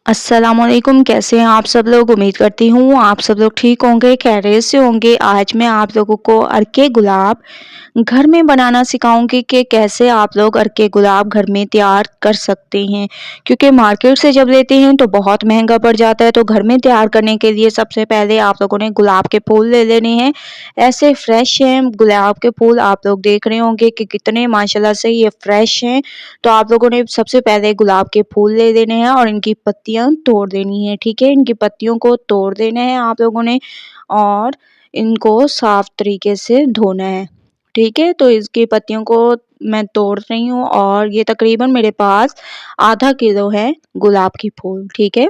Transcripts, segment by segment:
अस्सलामुअलैकुम, कैसे हैं आप सब लोग। उम्मीद करती हूँ आप सब लोग ठीक होंगे, खैरियत से होंगे। आज मैं आप लोगों को अर्के गुलाब घर में बनाना सिखाऊंगी कि कैसे आप लोग अर्के गुलाब घर में तैयार कर सकते हैं, क्योंकि मार्केट से जब लेते हैं तो बहुत महंगा पड़ जाता है। तो घर में तैयार करने के लिए सबसे पहले आप लोगों ने गुलाब के फूल ले लेने हैं। ऐसे फ्रेश हैं गुलाब के फूल, आप लोग देख रहे होंगे कि कितने माशाल्लाह से ये फ्रेश हैं। तो आप लोगों ने सबसे पहले गुलाब के फूल ले लेने हैं और इनकी पत्तियां तोड़ देनी है। ठीक है, इनकी पत्तियों को तोड़ देना है आप लोगों ने और इनको साफ तरीके से धोना है। ठीक है, तो इसकी पत्तियों को मैं तोड़ रही हूँ और ये तकरीबन मेरे पास आधा किलो है गुलाब की फूल। ठीक है,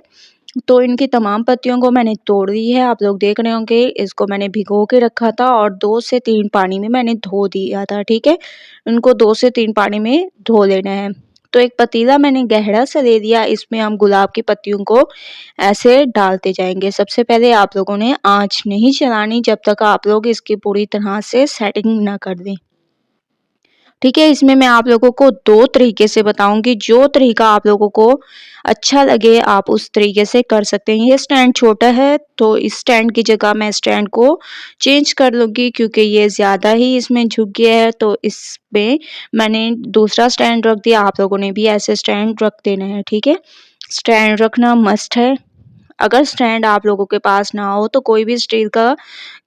तो इनकी तमाम पत्तियों को मैंने तोड़ दी है। आप लोग देख रहे होंगे, इसको मैंने भिगो के रखा था और 2 से 3 पानी में मैंने धो दिया था। ठीक है, इनको 2 से 3 पानी में धो लेना है। तो एक पतीला मैंने गहरा सा ले लिया, इसमें हम गुलाब की पत्तियों को ऐसे डालते जाएंगे। सबसे पहले आप लोगों ने आंच नहीं चलानी जब तक आप लोग इसकी पूरी तरह से सेटिंग ना कर दें। ठीक है, इसमें मैं आप लोगों को 2 तरीके से बताऊंगी, जो तरीका आप लोगों को अच्छा लगे आप उस तरीके से कर सकते हैं। ये स्टैंड छोटा है तो इस स्टैंड की जगह मैं स्टैंड को चेंज कर लूँगी, क्योंकि ये ज़्यादा ही इसमें झुक गया है। तो इसमें मैंने दूसरा स्टैंड रख दिया, आप लोगों ने भी ऐसे स्टैंड रख देना है। ठीक है, स्टैंड रखना मस्ट है। अगर स्टैंड आप लोगों के पास ना हो तो कोई भी स्टील का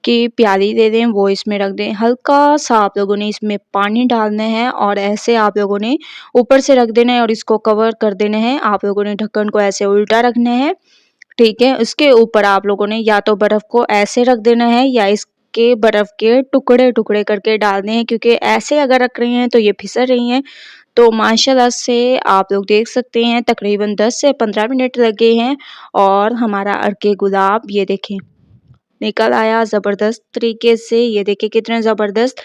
की प्याली ले दें, वो इसमें रख दें। हल्का सा आप लोगों ने इसमें पानी डालना है और ऐसे आप लोगों ने ऊपर से रख देना है और इसको कवर कर देना है। आप लोगों ने ढक्कन को ऐसे उल्टा रखना है। ठीक है, उसके ऊपर आप लोगों ने या तो बर्फ को ऐसे रख देना है या इसके बर्फ के टुकड़े टुकड़े करके डालने हैं, क्योंकि ऐसे अगर रख रही हैं तो ये फिसल रही हैं। तो माशाल्लाह से आप लोग देख सकते हैं तकरीबन 10 से 15 मिनट लगे हैं और हमारा अर्के गुलाब ये देखें निकल आया ज़बरदस्त तरीके से। ये देखिए कितने ज़बरदस्त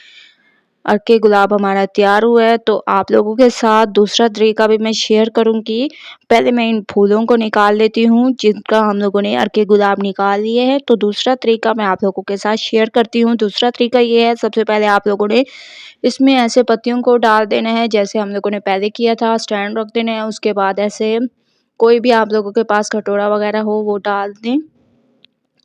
अर्के गुलाब हमारा तैयार हुआ है। तो आप लोगों के साथ दूसरा तरीका भी मैं शेयर करूंगी। पहले मैं इन फूलों को निकाल लेती हूँ जिनका हम लोगों ने अर्के गुलाब निकाल लिए हैं। तो दूसरा तरीका मैं आप लोगों के साथ शेयर करती हूँ। दूसरा तरीका ये है, सबसे पहले आप लोगों ने इसमें ऐसे पत्तियों को डाल देना है जैसे हम लोगों ने पहले किया था। स्टैंड रख देना है, उसके बाद ऐसे कोई भी आप लोगों के पास कटोरा वगैरह हो वो डाल दें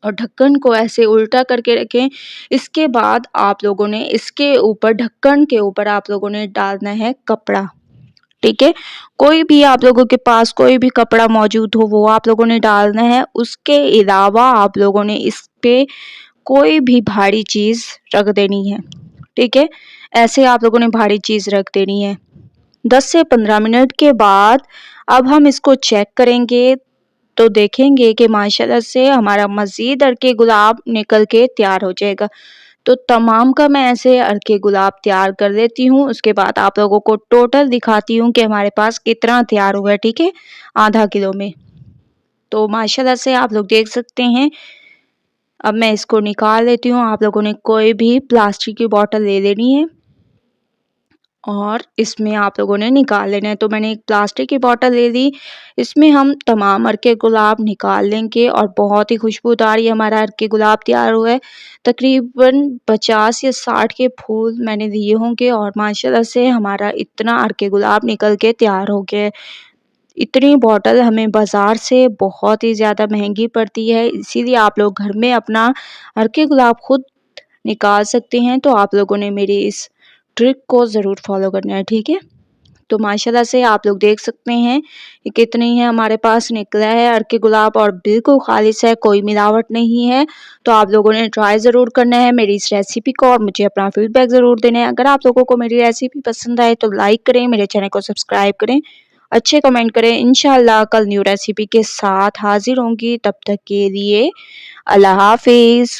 और ढक्कन को ऐसे उल्टा करके रखें। इसके बाद आप लोगों ने इसके ऊपर ढक्कन के ऊपर आप लोगों ने डालना है कपड़ा। ठीक है, कोई भी आप लोगों के पास कोई भी कपड़ा मौजूद हो वो आप लोगों ने डालना है। उसके अलावा आप लोगों ने इस पे कोई भी भारी चीज रख देनी है। ठीक है, ऐसे आप लोगों ने भारी चीज रख देनी है। 10 से 15 मिनट के बाद अब हम इसको चेक करेंगे तो देखेंगे कि माशाल्लाह से हमारा मज़ीद अर्के गुलाब निकल के तैयार हो जाएगा। तो तमाम का मैं ऐसे अर्के गुलाब तैयार कर लेती हूँ, उसके बाद आप लोगों को टोटल दिखाती हूँ कि हमारे पास कितना तैयार हुआ है। ठीक है, आधा किलो में। तो माशाल्लाह से आप लोग देख सकते हैं। अब मैं इसको निकाल लेती हूँ। आप लोगों ने कोई भी प्लास्टिक की बॉटल ले लेनी है और इसमें आप लोगों ने निकाल लेना है। तो मैंने एक प्लास्टिक की बोतल ले ली, इसमें हम तमाम अर्के गुलाब निकाल लेंगे और बहुत ही खुशबूदार ये हमारा अर्के गुलाब तैयार हुआ है। तकरीबन 50 या 60 के फूल मैंने दिए होंगे और माशाल्लाह से हमारा इतना अर्के गुलाब निकल के तैयार हो गया है। इतनी बॉटल हमें बाज़ार से बहुत ही ज़्यादा महंगी पड़ती है, इसीलिए आप लोग घर में अपना अर्के गुलाब खुद निकाल सकते हैं। तो आप लोगों ने मेरी इस ट्रिक को ज़रूर फॉलो करना है। ठीक है, तो माशाल्लाह से आप लोग देख सकते हैं ये कितनी है हमारे पास निकला है अर्के गुलाब और बिल्कुल खालिश है, कोई मिलावट नहीं है। तो आप लोगों ने ट्राई ज़रूर करना है मेरी इस रेसिपी को और मुझे अपना फीडबैक ज़रूर देना है। अगर आप लोगों को मेरी रेसिपी पसंद आए तो लाइक करें, मेरे चैनल को सब्सक्राइब करें, अच्छे कमेंट करें। इंशाल्लाह कल न्यू रेसिपी के साथ हाजिर होंगी, तब तक के लिए अल्लाह हाफिज़।